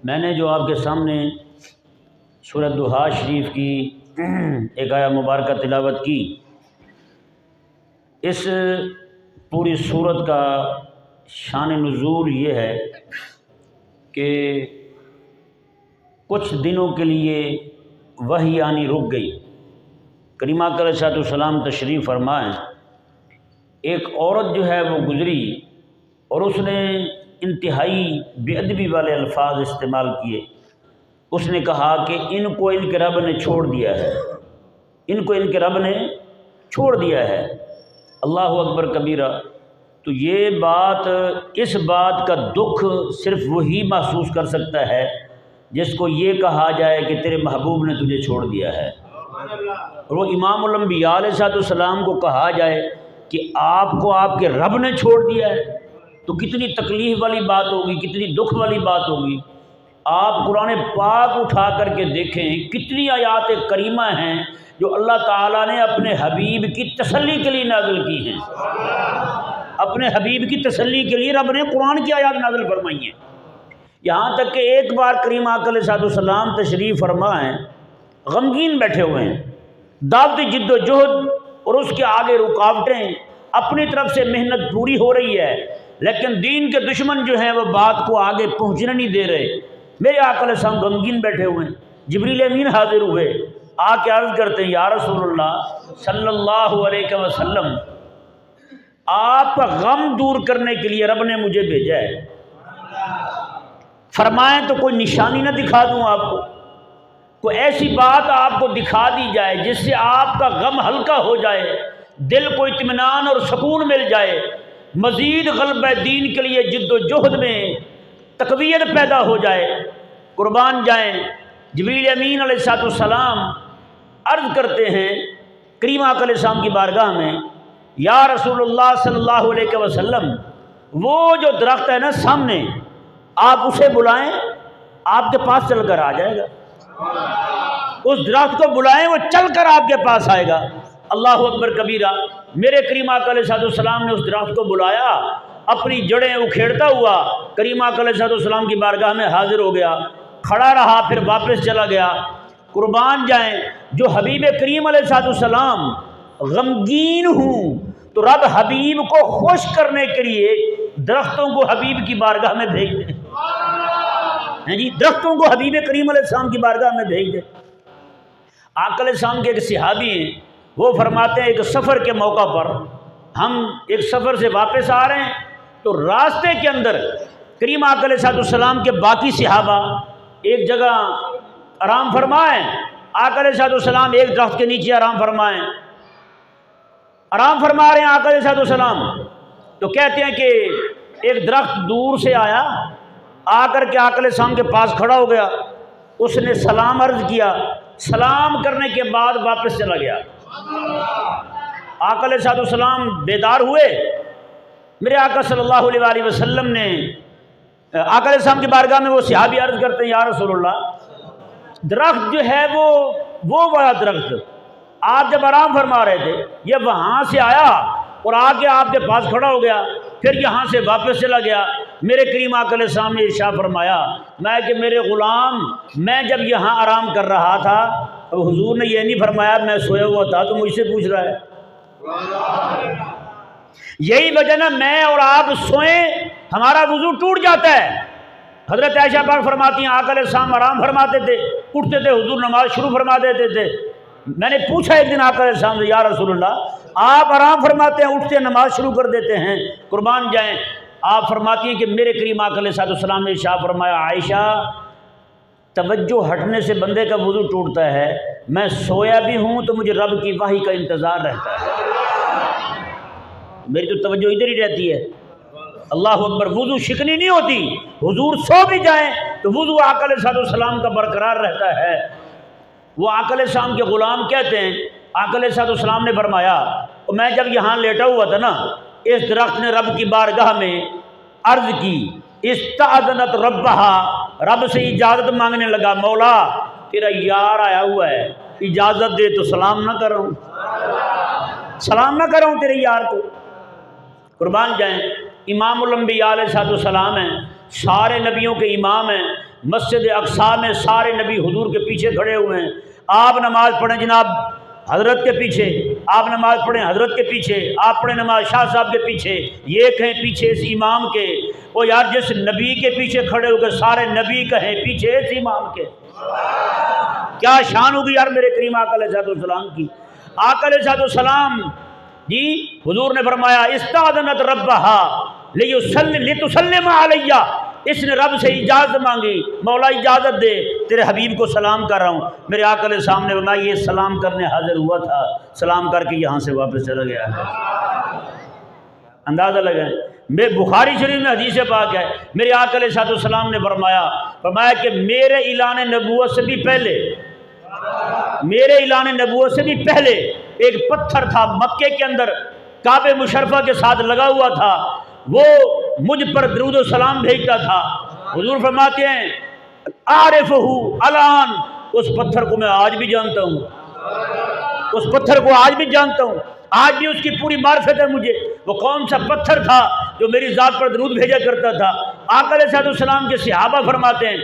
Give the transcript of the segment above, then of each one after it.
میں نے جو آپ کے سامنے سورہ دہا شریف کی ایک آیہ مبارکہ تلاوت کی، اس پوری سورت کا شان نزول یہ ہے کہ کچھ دنوں کے لیے وحی آنی رک گئی۔ کریمہ علیہ السلام تشریف فرمائیں، ایک عورت جو ہے وہ گزری اور اس نے انتہائی بے ادبی والے الفاظ استعمال کیے۔ اس نے کہا کہ ان کو ان کے رب نے چھوڑ دیا ہے، ان کو ان کے رب نے چھوڑ دیا ہے۔ اللہ اکبر کبیرہ۔ تو یہ بات، اس بات کا دکھ صرف وہی محسوس کر سکتا ہے جس کو یہ کہا جائے کہ تیرے محبوب نے تجھے چھوڑ دیا ہے، اور وہ امام الانبیاء علیہ السلام کو کہا جائے کہ آپ کو آپ کے رب نے چھوڑ دیا ہے، تو کتنی تکلیف والی بات ہوگی، کتنی دکھ والی بات ہوگی۔ آپ قرآن پاک اٹھا کر کے دیکھیں کتنی آیات کریمہ ہیں جو اللہ تعالیٰ نے اپنے حبیب کی تسلی کے لیے نازل کی ہیں۔ اپنے حبیب کی تسلی کے لیے رب نے قرآن کی آیات نازل فرمائی ہیں۔ یہاں تک کہ ایک بار کریمہ علیہ السلام تشریف فرما ہیں، غمگین بیٹھے ہوئے ہیں، دعوتی جد و جہد اور اس کے آگے رکاوٹیں، اپنی طرف سے محنت پوری ہو رہی ہے، لیکن دین کے دشمن جو ہیں وہ بات کو آگے پہنچنے نہیں دے رہے۔ میرے آقا علیہ السلام غمگین بیٹھے ہوئے ہیں، جبریل امین حاضر ہوئے، آ کے عرض کرتے ہیں یا رسول اللہ صلی اللہ علیہ وسلم، آپ کا غم دور کرنے کے لیے رب نے مجھے بھیجا ہے، فرمائیں تو کوئی نشانی نہ دکھا دوں آپ کو، کوئی ایسی بات آپ کو دکھا دی جائے جس سے آپ کا غم ہلکا ہو جائے، دل کو اطمینان اور سکون مل جائے، مزید غلبہ دین کے لیے جد و جہد میں تقویت پیدا ہو جائے۔ قربان جائیں، جبریل امین علیہ السلام عرض کرتے ہیں کریمہ علیہ السلام کی بارگاہ میں، یا رسول اللہ صلی اللہ علیہ وسلم، وہ جو درخت ہے نا سامنے، آپ اسے بلائیں، آپ کے پاس چل کر آ جائے گا۔ اس درخت کو بلائیں، وہ چل کر آپ کے پاس آئے گا۔ اللہ اکبر کبیرہ۔ میرے کریمہ علیہ السلام نے اس درخت کو بلایا، اپنی جڑیں اکھیڑتا ہوا کریمہ علیہ السلام کی بارگاہ میں حاضر ہو گیا، کھڑا رہا، پھر واپس چلا گیا۔ قربان جائیں، جو حبیب کریم علیہ السلام غمگین ہوں تو رب حبیب کو خوش کرنے کے لیے درختوں کو حبیب کی بارگاہ میں بھیج دیں۔ جی، درختوں کو حبیب کریم علیہ السلام کی بارگاہ میں بھیج دیں۔ آقا علیہ السلام کے ایک صحابی ہیں، وہ فرماتے ہیں ایک سفر کے موقع پر ہم ایک سفر سے واپس آ رہے ہیں، تو راستے کے اندر کریم آقا علیہ السلام کے باقی صحابہ ایک جگہ آرام فرمائیں، آقا علیہ السلام ایک درخت کے نیچے آرام فرمائیں، آرام فرما رہے ہیں آقا علیہ السلام، تو کہتے ہیں کہ ایک درخت دور سے آیا، آ کر کے آقا علیہ السلام کے پاس کھڑا ہو گیا، اس نے سلام عرض کیا، سلام کرنے کے بعد واپس چلا گیا۔ آقا علیہ السلام بیدار ہوئے، میرے آقا صلی اللہ علیہ وسلم نے آقا علیہ السلام کی بارگاہ میں وہ صحابی عرض کرتے ہیں یا رسول اللہ، درخت جو ہے وہ والا درخت آپ جب آرام فرما رہے تھے، یہ وہاں سے آیا اور آ کے آپ کے پاس کھڑا ہو گیا، پھر یہاں سے واپس چلا گیا۔ میرے کریم آقا علیہ السلام نے ارشاد فرمایا، میں کہ میرے غلام، میں جب یہاں آرام کر رہا تھا تو حضور نے یہ نہیں فرمایا میں سویا ہوا تھا تو مجھ سے پوچھ رہا ہے۔ یہی وجہ نا میں اور آپ سوئیں ہمارا وضو ٹوٹ جاتا ہے۔ حضرت عائشہ پاک فرماتی ہیں آقا علیہ السلام آرام فرماتے تھے، اٹھتے تھے، حضور نماز شروع فرما دیتے تھے۔ میں نے پوچھا ایک دن آقا علیہ السلام سے، یا رسول اللہ، آپ آرام فرماتے ہیں، اٹھتے نماز شروع کر دیتے ہیں، قربان جائیں، آپ فرماتی ہیں کہ میرے کریم آقا علیہ السلام نے ارشاد فرمایا، عائشہ، توجہ ہٹنے سے بندے کا وضو ٹوٹتا ہے، میں سویا بھی ہوں تو مجھے رب کی وحی کا انتظار رہتا ہے، میری تو توجہ ادھر ہی رہتی ہے۔ اللہ اکبر۔ وضو شکنی نہیں ہوتی، حضور سو بھی جائیں تو وضو آقا علیہ السلام کا برقرار رہتا ہے۔ وہ آقا علیہ السلام کے غلام کہتے ہیں، آقا علیہ السلام نے فرمایا، میں جب یہاں لیٹا ہوا تھا نا، اس درخت نے رب کی بارگاہ میں عرض کی، استاذنت ربہا، رب سے اجازت مانگنے لگا، مولا تیرا یار آیا ہوا ہے، اجازت دے تو سلام نہ کروں، سلام نہ کروں تیرے یار کو۔ قربان جائیں، امام الانبیاء علیہ السلام ہیں، سارے نبیوں کے امام ہیں، مسجد اقصی میں سارے نبی حضور کے پیچھے کھڑے ہوئے ہیں، آپ نماز پڑھیں جناب حضرت کے پیچھے، آپ نماز پڑھیں حضرت کے پیچھے، آپ پڑھیں نماز شاہ صاحب کے پیچھے، یہ کہیں پیچھے اس امام کے۔ وہ یار جس نبی کے پیچھے کھڑے ہو کے سارے نبی کہیں پیچھے اس امام کے، کیا شان ہوگی یار میرے کریم آقا علیہ السلام کی۔ آقا علیہ السلام جی حضور نے فرمایا استاذنت ربہا لتسلم علیہ، اس نے رب سے اجازت مانگی، مولا اجازت دے تیرے حبیب کو سلام کر رہا ہوں۔ میرے آقا علیہ السلام نے فرمایا یہ سلام کرنے حاضر ہوا تھا، سلام کر کے یہاں سے واپس چلا گیا ہے۔ اندازہ لگائیں، میں بخاری شریف میں حدیث پاک ہے، میرے آقا علیہ السلام نے فرمایا کہ میرے اعلان نبوت سے بھی پہلے، میرے اعلان نبوت سے بھی پہلے ایک پتھر تھا مکے کے اندر کعبہ مشرفہ کے ساتھ لگا ہوا تھا، وہ مجھ پر درود و سلام بھیجتا تھا۔ حضور فرماتے ہیں عارفہ الان، اس پتھر کو میں آج بھی جانتا ہوں، اس پتھر کو آج بھی جانتا ہوں، آج بھی اس کی پوری معرفت ہے مجھے۔ وہ کون سا پتھر تھا جو میری ذات پر درود بھیجا کرتا تھا؟ آقا علیہ السلام کے صحابہ فرماتے ہیں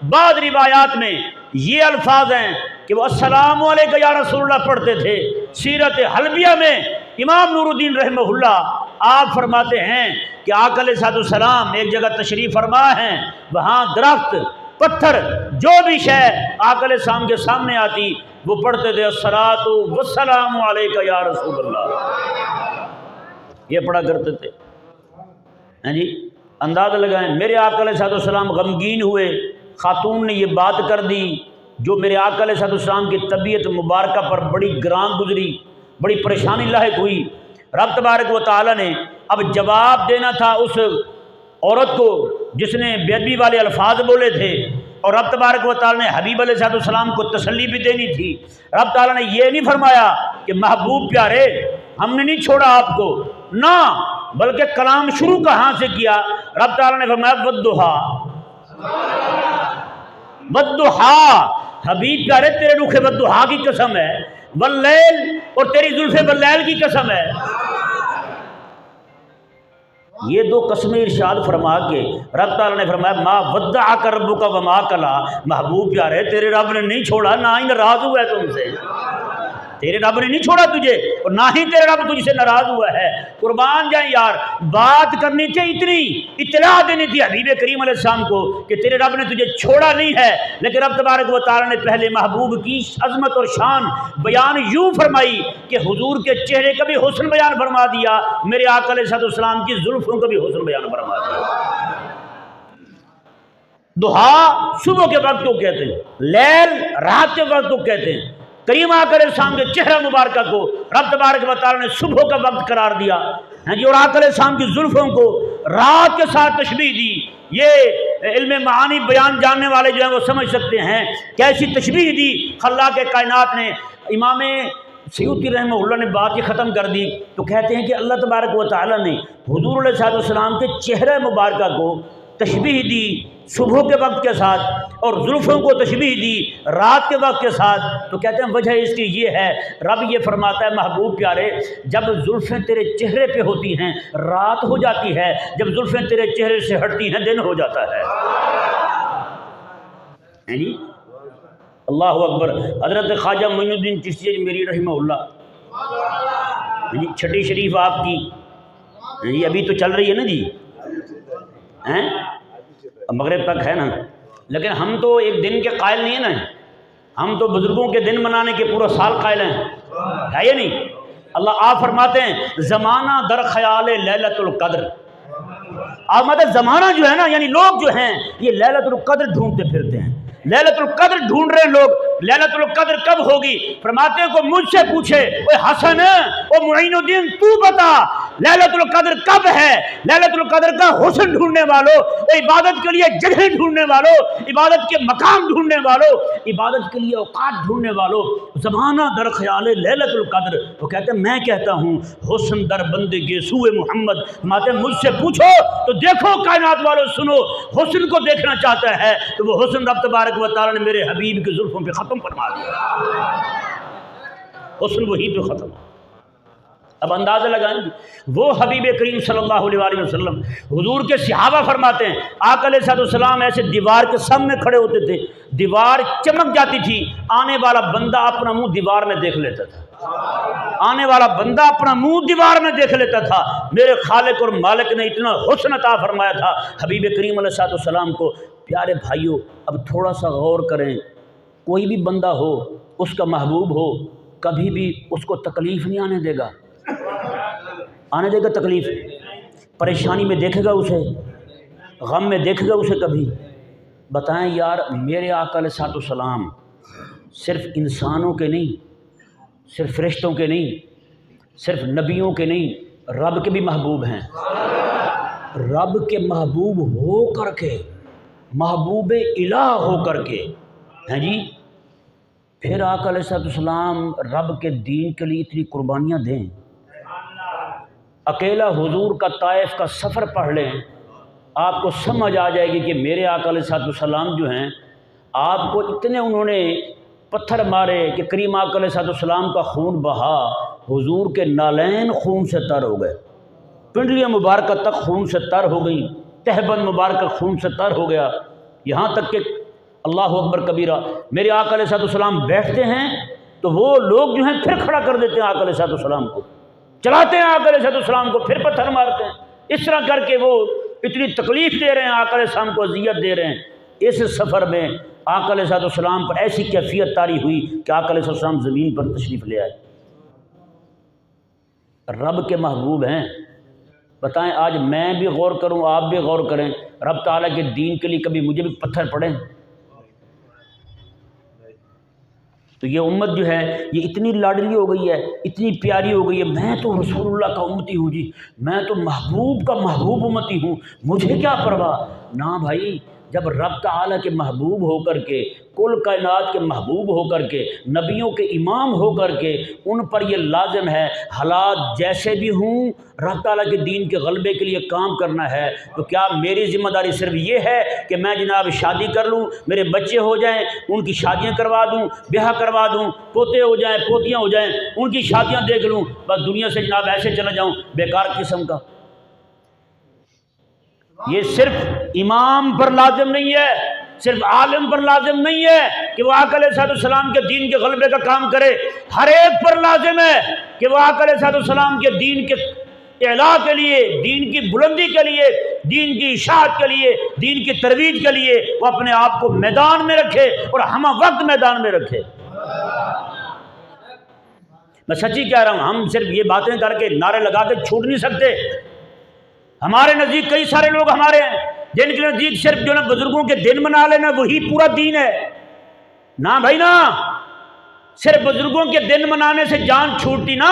بعض روایات میں یہ الفاظ ہیں کہ وہ السلام علیکہ یا رسول اللہ پڑھتے تھے۔ سیرت حلبیہ میں امام نور الدین رحمہ اللہ آپ فرماتے ہیں کہ آقا علیہ السلام ایک جگہ تشریف فرما ہیں، وہاں درخت پتھر جو بھی شے آقا علیہ السلام کے سامنے آتی وہ پڑھتے تھے الصلاۃ والسلام علیکہ یا رسول اللہ، یہ پڑھا کرتے تھے۔ ہاں جی اندازہ لگائیں، میرے آقا علیہ السلام غمگین ہوئے، خاتون نے یہ بات کر دی جو میرے آقا علیہ السلام کی طبیعت مبارکہ پر بڑی گران گزری، بڑی پریشانی لاحق ہوئی۔ رب تبارک و تعالی نے اب جواب دینا تھا اس عورت کو جس نے بے ادبی والے الفاظ بولے تھے، اور رب تبارک و تعالی نے حبیب علیہ السلام کو تسلی بھی دینی تھی۔ رب تعالی نے یہ نہیں فرمایا کہ محبوب پیارے ہم نے نہیں چھوڑا آپ کو، نہ، بلکہ کلام شروع کہاں سے کیا؟ رب تعالی نے فرمایا والضحیٰ، والضحیٰ، حبیب پیارے تیرے رخ والضحیٰ کی قسم ہے، واللیل، اور تیری زلف واللیل کی قسم ہے۔ یہ دو قسمیں ارشاد فرما کے رب تعالیٰ نے فرمایا ما ودعک ربک وما قلی، محبوب پیارے تیرے رب نے نہیں چھوڑا، نہ ہی ناراض ہوا ہے تم سے، تیرے رب نے نہیں چھوڑا تجھے، اور نہ ہی تیرے رب تجھ سے ناراض ہوا ہے۔ قربان جائیں یار، بات کرنی تھی اتنی، اطلاع دینی تھی حبیب کریم علیہ السلام کو کہ تیرے رب نے تجھے چھوڑا نہیں ہے، لیکن رب تبارک و تعالیٰ نے پہلے محبوب کی عظمت اور شان بیان یوں فرمائی کہ حضور کے چہرے کا بھی حسن بیان فرما دیا، میرے آقا علیہ السلام کی زلفوں کا بھی حسن بیان فرما دیا۔ ضحیٰ صبح کے وقت کو کہتے ہیں، لیل رات کے وقت کو کہتے ہیں۔ کریم آقا علیہ السلام کے چہرہ مبارکہ کو رب تبارک و تعالی نے صبح کا وقت قرار دیا، اور آقا علیہ السلام کی زلفوں کو رات کے ساتھ تشبیہ دی۔ یہ علم معانی بیان جاننے والے جو ہیں وہ سمجھ سکتے ہیں کیسی تشبیہ دی خلاق کائنات نے۔ امام سیوطی رحمہ اللہ نے بات یہ ختم کر دی تو کہتے ہیں کہ اللہ تبارک و تعالی نے حضور علیہ السلام کے چہرہ مبارکہ کو تشبیہ دی صبح کے وقت کے ساتھ، اور زلفوں کو تشبیہ دی رات کے وقت کے ساتھ، تو کہتے ہیں وجہ اس کی یہ ہے، رب یہ فرماتا ہے محبوب پیارے جب زلفیں تیرے چہرے پہ ہوتی ہیں رات ہو جاتی ہے، جب زلفیں تیرے چہرے سے ہٹتی ہیں دن ہو جاتا ہے۔ جی اللہ اکبر۔ حضرت خواجہ معین الدین چشتی میری رحمہ اللہ جی چھٹی شریف آپ کی جی ابھی تو چل رہی ہے نا جی، مغرب تک ہے نا، لیکن ہم تو ایک دن کے قائل نہیں ہیں نا، ہم تو بزرگوں کے دن منانے کے پورا سال قائل ہیں، ہے یا نہیں؟ اللہ آپ فرماتے ہیں زمانہ در خیال لیلۃ القدر، آپ مطلب زمانہ جو ہے نا یعنی لوگ جو ہیں یہ لیلۃ القدر ڈھونڈتے پھرتے ہیں، لیلۃ القدر ڈھونڈ رہے ہیں لوگ، لیلۃ القدر کب ہوگی؟ فرماتے ہیں کو مجھ سے پوچھے اوے حسن او معین الدین تو بتا لیلۃ القدر کب ہے؟ لیلۃ القدر کا حسن ڈھونڈنے والوں، عبادت کے لیے جگہ ڈھونڈنے والوں، عبادت کے مقام ڈھونڈنے والوں، عبادت کے لیے اوقات ڈھونڈنے والوں، زمانہ در خیال لیلۃ القدر۔ وہ کہتے ہیں میں کہتا ہوں حسن در بندگی سوئے محمد، ماتے مجھ سے پوچھو تو دیکھو کائنات والوں سنو، حسن کو دیکھنا چاہتا ہے تو وہ حسن رب تبارک و تعالی نے میرے حبیب کی زلفوں پہ ختم فرما دیا، حسن وہی پہ ختم۔ اب اندازہ لگائیں گے وہ حبیب کریم صلی اللہ علیہ وسلم حضور کے صحابہ فرماتے ہیں آقا علیہ الصلوۃ والسلام ایسے دیوار کے سامنے کھڑے ہوتے تھے، دیوار چمک جاتی تھی، آنے والا بندہ اپنا منہ دیوار میں دیکھ لیتا تھا، آنے والا بندہ اپنا منہ دیوار میں دیکھ لیتا تھا۔ میرے خالق اور مالک نے اتنا حسن عطا فرمایا تھا حبیب کریم علیہ الصلوۃ والسلام کو۔ پیارے بھائیوں، اب تھوڑا سا غور کریں، کوئی بھی بندہ ہو، اس کا محبوب ہو، کبھی بھی اس کو تکلیف نہیں آنے دے گا، آنے دے گا تکلیف؟ پریشانی میں دیکھے گا اسے، غم میں دیکھے گا اسے کبھی؟ بتائیں یار، میرے آقا علیہ الصلوۃ والسلام صرف انسانوں کے نہیں، صرف فرشتوں کے نہیں، صرف نبیوں کے نہیں، رب کے بھی محبوب ہیں۔ رب کے محبوب ہو کر کے، محبوب الہ ہو کر کے، ہیں جی، پھر آقا علیہ الصلوۃ والسلام رب کے دین کے لیے اتنی قربانیاں دیں۔ اکیلا حضور کا طائف کا سفر پڑھ لیں، آپ کو سمجھ آ جائے گی کہ میرے آقا علیہ الصلوۃ والسلام جو ہیں، آپ کو اتنے انہوں نے پتھر مارے کہ کریم آقا علیہ الصلوۃ والسلام کا خون بہا، حضور کے نالین خون سے تر ہو گئے، پنڈلیاں مبارکہ تک خون سے تر ہو گئیں، تہبند مبارکہ خون سے تر ہو گیا، یہاں تک کہ اللہ اکبر کبیرہ میرے آقا علیہ الصلوۃ والسلام بیٹھتے ہیں تو وہ لوگ جو ہیں پھر کھڑا کر دیتے ہیں آقا علیہ الصلوۃ والسلام کو، چلاتے ہیں آقا علیہ الصلوۃ والسلام کو، پھر پتھر مارتے ہیں، اس طرح کر کے وہ اتنی تکلیف دے رہے ہیں، آقا علیہ السلام کو اذیت دے رہے ہیں۔ اس سفر میں آقا علیہ الصلوۃ والسلام پر ایسی کیفیت طاری ہوئی کہ آقا علیہ السلام زمین پر تشریف لے آئے۔ رب کے محبوب ہیں۔ بتائیں آج میں بھی غور کروں، آپ بھی غور کریں، رب تعالیٰ کے دین کے لیے کبھی مجھے بھی پتھر پڑیں تو یہ امت جو ہے یہ اتنی لاڈلی ہو گئی ہے، اتنی پیاری ہو گئی ہے، میں تو رسول اللہ کا امتی ہوں جی، میں تو محبوب کا محبوب امتی ہوں، مجھے کیا پرواہ؟ نہ بھائی، جب رب تعالیٰ کے محبوب ہو کر کے، کل کائنات کے محبوب ہو کر کے، نبیوں کے امام ہو کر کے، ان پر یہ لازم ہے حالات جیسے بھی ہوں رب تعالیٰ کے دین کے غلبے کے لیے کام کرنا ہے۔ تو کیا میری ذمہ داری صرف یہ ہے کہ میں جناب شادی کر لوں، میرے بچے ہو جائیں، ان کی شادیاں کروا دوں، بیاہ کروا دوں، پوتے ہو جائیں، پوتیاں ہو جائیں، ان کی شادیاں دیکھ لوں، بس دنیا سے جناب ایسے چلا جاؤں؟ بیکار قسم کا۔ یہ صرف امام پر لازم نہیں ہے، صرف عالم پر لازم نہیں ہے کہ وہ آقا علیہ الصلوۃ والسلام کے دین کے غلبے کا کام کرے، ہر ایک پر لازم ہے کہ وہ آقا علیہ الصلوۃ والسلام کے دین کے اعلاء کے لیے، دین کی بلندی کے لیے، دین کی اشاعت کے لیے، دین کی ترویج کے لیے وہ اپنے آپ کو میدان میں رکھے اور ہمہ وقت میدان میں رکھے۔ میں سچی کہہ رہا ہوں، ہم صرف یہ باتیں کر کے نعرے لگا کے چھوٹ نہیں سکتے۔ ہمارے نزدیک کئی سارے لوگ ہمارے ہیں جن کے نزدیک صرف جو نا بزرگوں کے دن منا لینا وہی پورا دین ہے۔ نہ بھائی نہ، صرف بزرگوں کے دن منانے سے جان چھوٹتی نہ،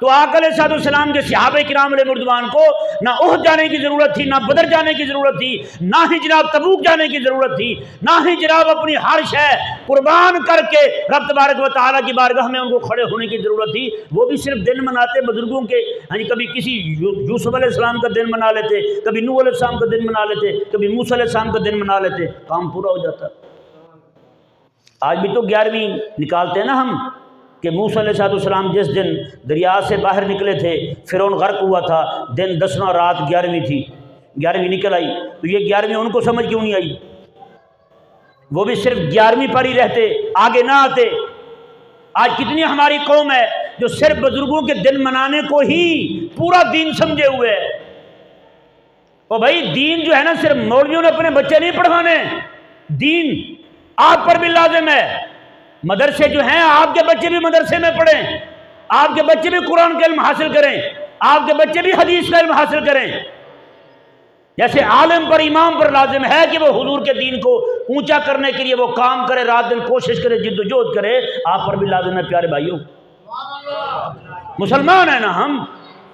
تو آقا علیہ الصلوۃ والسلام کے صحابہ کرام علیہ مردوان کو نہ احد جانے کی ضرورت تھی، نہ بدر جانے کی ضرورت تھی، نہ ہی جناب تبوک جانے کی ضرورت تھی، نہ ہی جناب اپنی ہر شے قربان کر کے رب تبارک و تعالیٰ کی بارگاہ میں ان کو کھڑے ہونے کی ضرورت تھی۔ وہ بھی صرف دن مناتے بزرگوں کے، کبھی کسی یوسف علیہ السلام کا دن منا لیتے، کبھی نوح علیہ السلام کا دن منا لیتے، کبھی موسیٰ علیہ السلام کا دن منا لیتے، کام پورا ہو جاتا۔ آج بھی تو 11ویں نکالتے ہیں نا ہم کہ موسیٰ علیہ السلام جس دن دریا سے باہر نکلے تھے، فرعون غرق ہوا تھا، دن 10واں رات 11ویں تھی، 11ویں نکل آئی، تو یہ 11ویں ان کو سمجھ کیوں نہیں آئی؟ وہ بھی صرف 11ویں پر ہی رہتے، آگے نہ آتے۔ آج کتنی ہماری قوم ہے جو صرف بزرگوں کے دن منانے کو ہی پورا دین سمجھے ہوئے ہے۔ اور بھائی دین جو ہے نا صرف مولویوں نے اپنے بچے نہیں پڑھوانے، دین آپ پر بھی لازم ہے۔ مدرسے جو ہیں آپ کے بچے بھی مدرسے میں پڑھیں، آپ کے بچے بھی قرآن کا علم حاصل کریں، آپ کے بچے بھی حدیث کا علم حاصل کریں۔ جیسے عالم پر امام پر لازم ہے کہ وہ حضور کے دین کو اونچا کرنے کے لیے وہ کام کرے، رات دن کوشش کرے، جد و جہد کرے، آپ پر بھی لازم ہے پیارے بھائیوں۔ مسلمان ہیں نا ہم،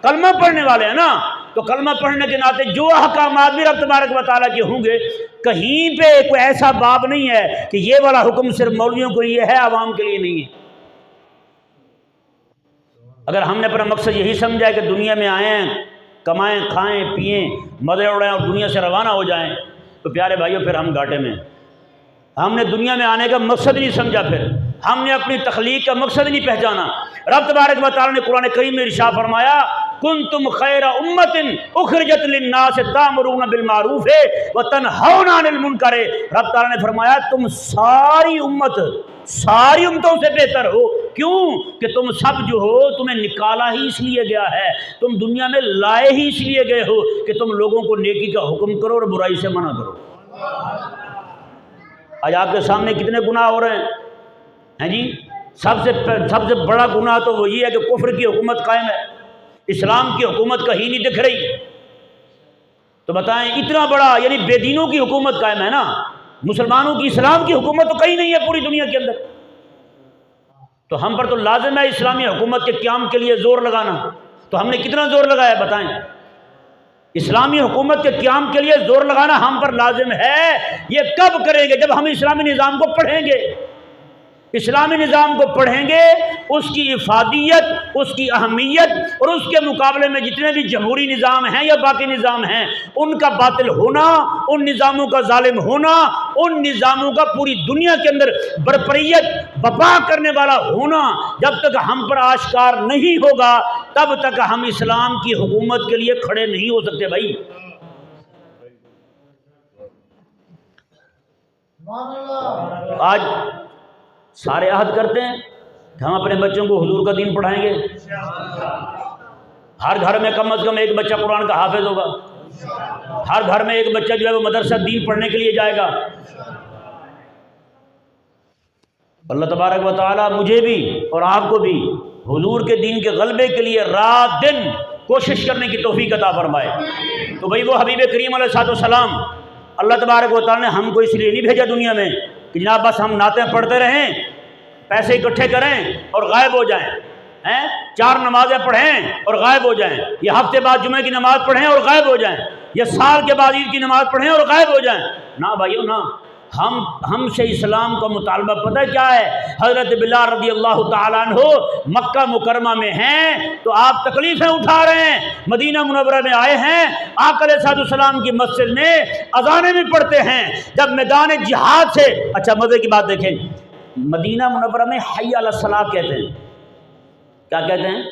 کلمہ پڑھنے والے ہیں نا، تو کلمہ پڑھنے کے ناطے جو احکامات بھی رب تبارک و تعالیٰ کے ہوں گے، کہیں پہ کوئی ایسا باب نہیں ہے کہ یہ والا حکم صرف مولویوں کو یہ ہے، عوام کے لیے نہیں ہے۔ اگر ہم نے اپنا مقصد یہی سمجھا ہے کہ دنیا میں آئیں، کمائیں، کھائیں، پئیں، مزے اڑائیں اور دنیا سے روانہ ہو جائیں، تو پیارے بھائیوں پھر ہم گھاٹے میں۔ ہم نے دنیا میں آنے کا مقصد نہیں سمجھا، پھر ہم نے اپنی تخلیق کا مقصد نہیں پہچانا۔ رب تبارک و تعالی نے قرآن کریم میں ارشاد فرمایا کنتم خیر امت اخرجت للناس تامرون بالمعروف وتنہون عن المنکر۔ رب تعالی نے فرمایا تم ساری امتوں سے بہتر ہو۔ کیوں کہ تم سب جو ہو تمہیں نکالا ہی اس لیے گیا ہے، تم دنیا میں لائے ہی اس لیے گئے ہو کہ تم لوگوں کو نیکی کا حکم کرو اور برائی سے منع کرو۔ آج آپ کے سامنے کتنے گناہ ہو رہے ہیں جی؟ سب سے بڑا گناہ تو وہ یہ ہے کہ کفر کی حکومت قائم ہے، اسلام کی حکومت کہیں نہیں دکھ رہی۔ تو بتائیں اتنا بڑا یعنی بے دینوں کی حکومت قائم ہے نا، مسلمانوں کی اسلام کی حکومت تو کہیں نہیں ہے پوری دنیا کے اندر۔ تو ہم پر تو لازم ہے اسلامی حکومت کے قیام کے لیے زور لگانا۔ تو ہم نے کتنا زور لگایا بتائیں؟ اسلامی حکومت کے قیام کے لیے زور لگانا ہم پر لازم ہے۔ یہ کب کریں گے؟ جب ہم اسلامی نظام کو پڑھیں گے۔ اسلامی نظام کو پڑھیں گے، اس کی افادیت، اس کی اہمیت اور اس کے مقابلے میں جتنے بھی جمہوری نظام ہیں یا باقی نظام ہیں ان کا باطل ہونا، ان نظاموں کا ظالم ہونا، ان نظاموں کا پوری دنیا کے اندر برپریت بپا کرنے والا ہونا جب تک ہم پر آشکار نہیں ہوگا تب تک ہم اسلام کی حکومت کے لیے کھڑے نہیں ہو سکتے بھائی۔ آج سارے عہد کرتے ہیں کہ ہم اپنے بچوں کو حضور کا دین پڑھائیں گے، ہر گھر میں کم از کم ایک بچہ قرآن کا حافظ ہوگا، ہر گھر میں ایک بچہ جو ہے وہ مدرسہ دین پڑھنے کے لیے جائے گا۔ اللہ تبارک و تعالی مجھے بھی اور آپ کو بھی حضور کے دین کے غلبے کے لیے رات دن کوشش کرنے کی توفیق عطا فرمائے۔ تو بھائی وہ حبیب کریم علیہ السلام، اللہ تبارک و تعالی نے ہم کو اس لیے نہیں بھیجا دنیا میں کہ جناب بس ہم نعتیں پڑھتے رہیں، پیسے اکٹھے کریں اور غائب ہو جائیں، 4 نمازیں پڑھیں اور غائب ہو جائیں، یا ہفتے بعد جمعے کی نماز پڑھیں اور غائب ہو جائیں، یا سال کے بعد عید کی نماز پڑھیں اور غائب ہو جائیں۔ نہ بھائیو نہ، ہم سے اسلام کا مطالبہ پتہ کیا ہے؟ حضرت بلال رضی اللہ تعالیٰ عنہ مکہ مکرمہ میں ہیں تو آپ تکلیفیں اٹھا رہے ہیں، مدینہ منورہ میں آئے ہیں، آقا علیہ السلام کی مسجد میں اذانیں بھی پڑھتے ہیں۔ جب میدان جہاد سے، اچھا مزے کی بات دیکھیں، مدینہ منورہ میں حی علی الصلاۃ کہتے ہیں، کیا کہتے ہیں؟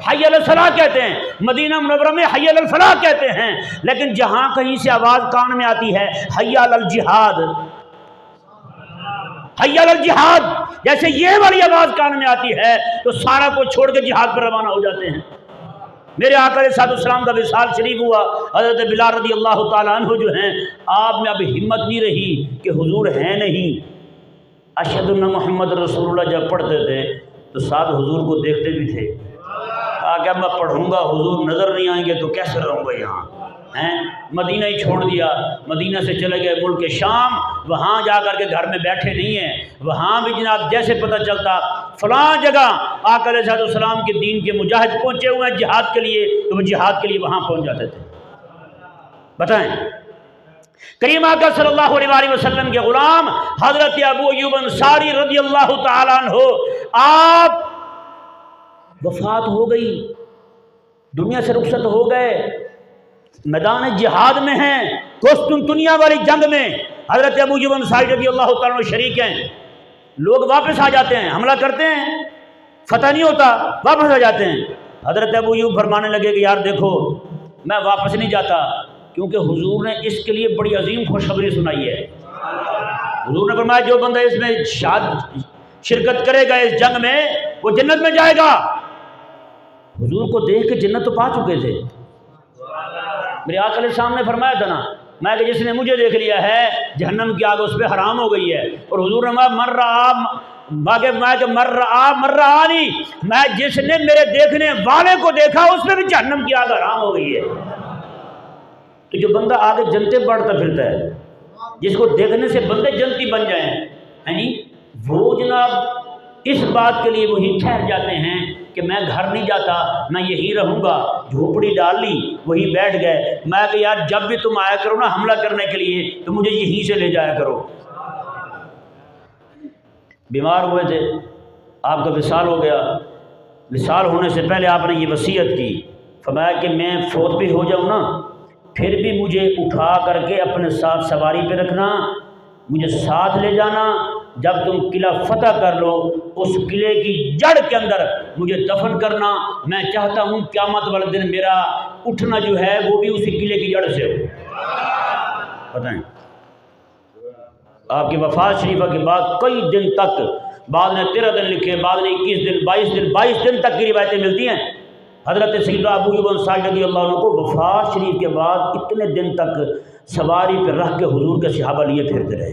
حی علی الصلاۃ کہتے ہیں۔ مدینہ منورہ میں حی علی الفلاح کہتے ہیں، لیکن جہاں کہیں سے آواز کان میں آتی ہے حی علی الجہاد، حی علی الجہاد، جیسے یہ والی آواز کان میں آتی ہے تو سارا کو چھوڑ کے جہاد پر روانہ ہو جاتے ہیں۔ میرے آقا علیہ السلام کا وصال شریف ہوا، حضرت بلال رضی اللہ تعالیٰ عنہ جو ہیں، آپ میں اب ہمت نہیں رہی کہ حضور ہیں نہیں، اشہد ان محمد رسول اللہ جب پڑھتے تھے تو ساتھ حضور کو دیکھتے بھی تھے۔ کہ میں پڑھوں گا حضور نظر نہیں آئیں گے تو کیسے رہوں گا یہاں، مدینہ ہی چھوڑ دیا، مدینہ سے چلے گئے ملک شام، وہاں جا کر کے گھر میں بیٹھے نہیں ہیں، وہاں بھی جناب جیسے پتہ چلتا فلاں جگہ آقا علیہ السلام کے دین کے مجاہد پہنچے ہوئے ہیں جہاد کے لیے تو وہ جہاد کے لیے وہاں پہنچ جاتے تھے۔ بتائیں کریم آقا صلی اللہ علیہ وسلم کے غلام حضرت ابو ایوب انصاری رضی اللہ تعالیٰ عنہ، آپ وفات ہو گئی، دنیا سے رخصت ہو گئے، میدان جہاد میں ہیں، قسطنطنیہ والی جنگ میں حضرت ابو ایوب انصاری رضی اللہ تعالیٰ عنہ شریک ہیں۔ لوگ واپس آ جاتے ہیں، حملہ کرتے ہیں، فتح نہیں ہوتا، واپس آ جاتے ہیں۔ حضرت ابو ایوب فرمانے لگے کہ یار دیکھو میں واپس نہیں جاتا، کیونکہ حضور نے اس کے لیے بڑی عظیم خوشخبری سنائی ہے۔ حضور نے فرمایا جو بندہ اس میں شرکت کرے گا اس جنگ میں وہ جنت میں جائے گا۔ حضور کو دیکھ کے جنت تو پا چکے تھے، میرے آقا علیہ السلام نے فرمایا تھا نا، میں کہ جس نے مجھے دیکھ لیا ہے جہنم کی آگ اس پہ حرام ہو گئی ہے، اور حضور نے مر رہا نہیں، میں جس نے میرے دیکھنے والے کو دیکھا اس پہ بھی جہنم کی آگ حرام ہو گئی ہے۔ تو جو بندہ آگے جنتے بڑھتا پھرتا ہے، جس کو دیکھنے سے بندے جنتی بن جائیں، یعنی وہ جناب اس بات کے لیے وہی ٹھہر جاتے ہیں کہ میں گھر نہیں جاتا، میں یہی رہوں گا، جھوپڑی ڈال لی وہی بیٹھ گئے۔ میں کہ یار جب بھی تم آیا کرو نا حملہ کرنے کے لیے تو مجھے یہیں سے لے جایا کرو۔ بیمار ہوئے تھے، آپ کا وصال ہو گیا، وصال ہونے سے پہلے آپ نے یہ وصیت کی، فرمایا کہ میں فوت بھی ہو جاؤں نا پھر بھی مجھے اٹھا کر کے اپنے ساتھ سواری پہ رکھنا، مجھے ساتھ لے جانا، جب تم قلعہ فتح کر لو اس قلعے کی جڑ کے اندر مجھے دفن کرنا، میں چاہتا ہوں قیامت والے دن میرا اٹھنا جو ہے وہ بھی اسی قلعے کی جڑ سے ہو۔ بتائیں، آپ کی وفات شریفہ کے بعد کئی دن تک، بعد نے 13 دن لکھے، بعد نے 21 دن، 22 دن تک کی روایتیں ملتی ہیں۔ حضرت سیدنا ابو ایوب انصاری رضی اللہ عنہ کو وفات شریف کے بعد اتنے دن تک سواری پہ رکھ کے حضور کے صحابہ لیے پھرتے رہے۔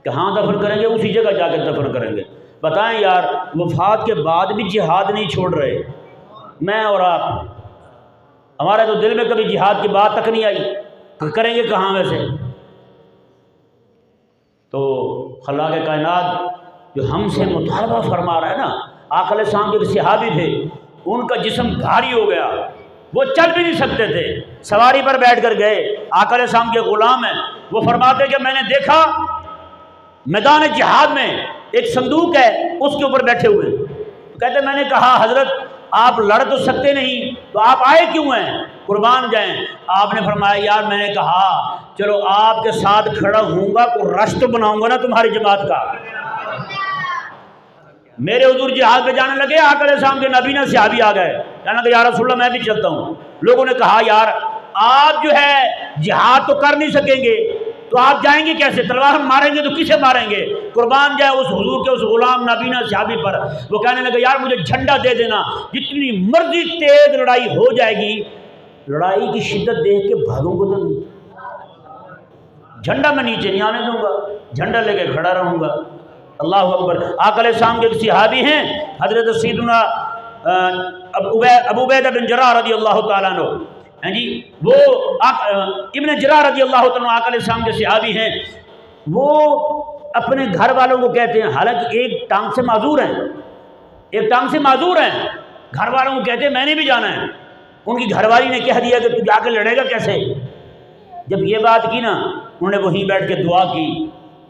کہاں دفن کریں گے؟ اسی جگہ جا کے دفن کریں گے۔ بتائیں یار، وفات کے بعد بھی جہاد نہیں چھوڑ رہے، میں اور آپ، ہمارے تو دل میں کبھی جہاد کی بات تک نہیں آئی، کریں گے کہاں ویسے؟ تو خلاق کائنات جو ہم سے مطالبہ فرما رہا ہے نا، آقا علیہ السلام کے صحابی تھے، ان کا جسم بھاری ہو گیا، وہ چل بھی نہیں سکتے تھے، سواری پر بیٹھ کر گئے، آقا علیہ السلام کے غلام ہیں، وہ فرماتے کہ میں نے دیکھا میدان جہاد میں ایک صندوق ہے، اس کے اوپر بیٹھے ہوئے، کہتے میں نے کہا حضرت آپ لڑ تو سکتے نہیں تو آپ آئے کیوں ہیں، قربان جائیں؟ آپ نے فرمایا یار میں نے کہا چلو آپ کے ساتھ کھڑا ہوں گا، کوئی رش تو بناؤں گا نا تمہاری جماعت کا۔ میرے حضور جہاد پہ جانے لگے، آقا علیہ السلام کے نبی نے صحابی آ گئے، کہنا کہ یا رسول اللہ میں بھی چلتا ہوں۔ لوگوں نے کہا یار آپ جو ہے جہاد تو کر نہیں سکیں گے تو آپ جائیں گے کیسے؟ تلوار ماریں گے تو کسے ماریں گے؟ قربان جائے اس حضور کے اس غلام نبینا صحابی پر۔ وہ کہنے لگے یار مجھے جھنڈا دے دینا، جتنی مرضی تیز لڑائی ہو جائے گی، لڑائی کی شدت دیکھ کے بھاگوں گا تو جھنڈا میں نیچے نہیں آنے دوں گا، جھنڈا لے کے کھڑا رہوں گا۔ اللہ اکبر۔ آقا علیہ السلام کے ایک صحابی ہیں حضرت سیدنا ابو عبیدہ بن جراح رضی اللہ تعالیٰ عنہ، ہیں جی، وہ ابن جراح رضی اللہ تعالیٰ عنہ آقا علیہ السلام کے صحابی ہیں، وہ اپنے گھر والوں کو کہتے ہیں، حالانکہ ایک ٹانگ سے معذور ہیں، ایک ٹانگ سے معذور ہیں، گھر والوں کو کہتے ہیں میں نے بھی جانا ہے۔ ان کی گھر والی نے کہہ دیا کہ تو جا کے لڑے گا کیسے؟ جب یہ بات کی نا، انہوں نے وہیں بیٹھ کے دعا کی،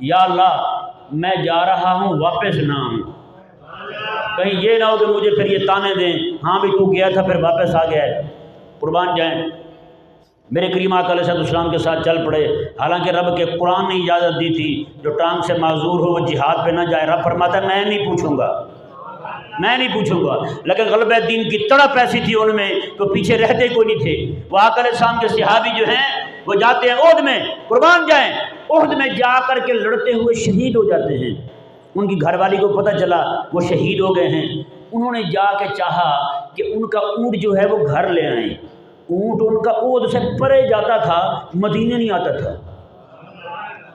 یا اللہ میں جا رہا ہوں واپس نہ آؤں، کہیں یہ نہ ہو کہ مجھے پھر یہ تانے دیں ہاں بھی تو گیا تھا پھر واپس آ گیا ہے۔ قربان جائیں، میرے کریم آقا علیہ السلام کے ساتھ چل پڑے، حالانکہ رب کے قرآن نے اجازت دی تھی جو ٹانگ سے معذور ہو وہ جہاد پہ نہ جائے۔ رب فرماتا ہے میں نہیں پوچھوں گا، میں نہیں پوچھوں گا، لیکن غلبہ دین کی تڑپ ایسی تھی ان میں تو پیچھے رہتے کوئی نہیں تھے۔ وہ آقا علیہ السلام کے صحابی جو ہیں وہ جاتے ہیں احد میں، قربان جائیں، احد میں جا کر کے لڑتے ہوئے شہید ہو جاتے ہیں۔ ان کی گھر والی کو پتہ چلا وہ شہید ہو گئے ہیں، انہوں نے جا کے چاہا کہ ان کا اونٹ جو ہے وہ گھر لے آئیں۔ اونٹ ان کا احد سے پرے جاتا تھا، مدینے نہیں آتا تھا،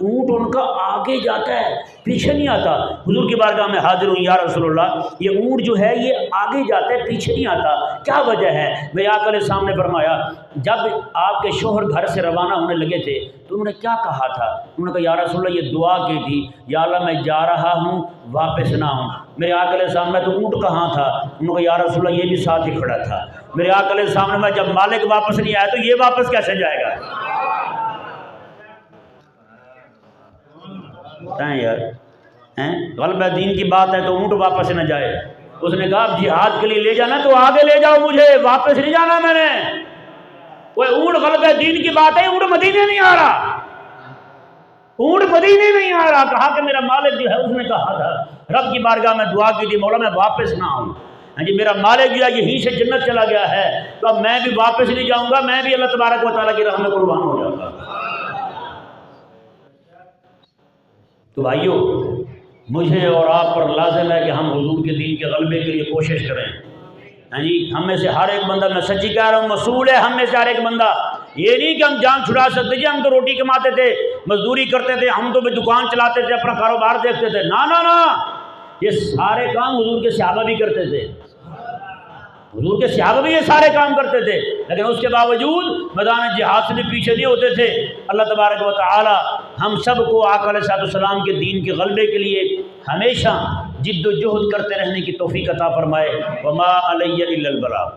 اونٹ ان کا آگے جاتا ہے پیچھے نہیں آتا۔ حضور کی بارگاہ میں حاضر ہوں یا رسول اللہ، یہ اونٹ جو ہے یہ آگے جاتا ہے پیچھے نہیں آتا، کیا وجہ ہے؟ میرے آقا علیہ السلام نے فرمایا جب آپ کے شوہر گھر سے روانہ ہونے لگے تھے تو انہوں نے کیا کہا تھا؟ انہوں نے کہا یا رسول اللہ یہ دعا کی تھی، یا اللہ میں جا رہا ہوں واپس نہ ہوں۔ میرے آقا علیہ السلام میں تو اونٹ کہاں تھا؟ انہوں نے کہا یا رسول اللہ یہ بھی ساتھ ہی کھڑا تھا۔ میرے آقا علیہ السلام نے جب مالک واپس نہیں آیا تو یہ واپس کیسے جائے گا؟ یار غلبہ دین کی بات ہے تو اونٹ واپس نہ جائے۔ اس نے کہا جہاد کے لیے لے جانا تو آگے لے جاؤ، مجھے واپس نہیں جانا میں نے۔ وہ اونٹ غلبہ دین کی بات ہے، اونٹ مدینے نہیں آ رہا، اونٹ مدینے نہیں آ رہا۔ کہا کہ میرا مالک جو ہے اس نے کہا تھا، رب کی بارگاہ میں دعا کی تھی مولا میں واپس نہ آؤں، ہاں جی میرا مالک جو ہے یہیں سے جنت چلا گیا ہے تو اب میں بھی واپس نہیں جاؤں گا، میں بھی اللہ تبارک و تعالیٰ کی راہ میں قربان ہو جاؤں گا۔ تو بھائیو مجھے اور آپ پر لازم ہے کہ ہم حضور کے دین کے غلبے کے لیے کوشش کریں، ہاں جی ہم میں سے ہر ایک بندہ، میں سچی کہہ رہا ہوں، مسئول ہے ہم میں سے ہر ایک بندہ۔ یہ نہیں کہ ہم جان چھڑا سکتے جی ہم تو روٹی کماتے تھے، مزدوری کرتے تھے، ہم تو بھی دکان چلاتے تھے، اپنا کاروبار دیکھتے تھے، نہ نہ نہ، یہ سارے کام حضور کے صحابہ بھی کرتے تھے، حضور کے صحابہ بھی یہ سارے کام کرتے تھے، لیکن اس کے باوجود میدان جہاد سے بھی پیچھے نہیں ہوتے تھے۔ اللہ تبارک و تعالی ہم سب کو آقا علیہ السلام کے دین کے غلبے کے لیے ہمیشہ جد و جہد کرتے رہنے کی توفیق عطا فرمائے۔ وما علی الا البلاغ۔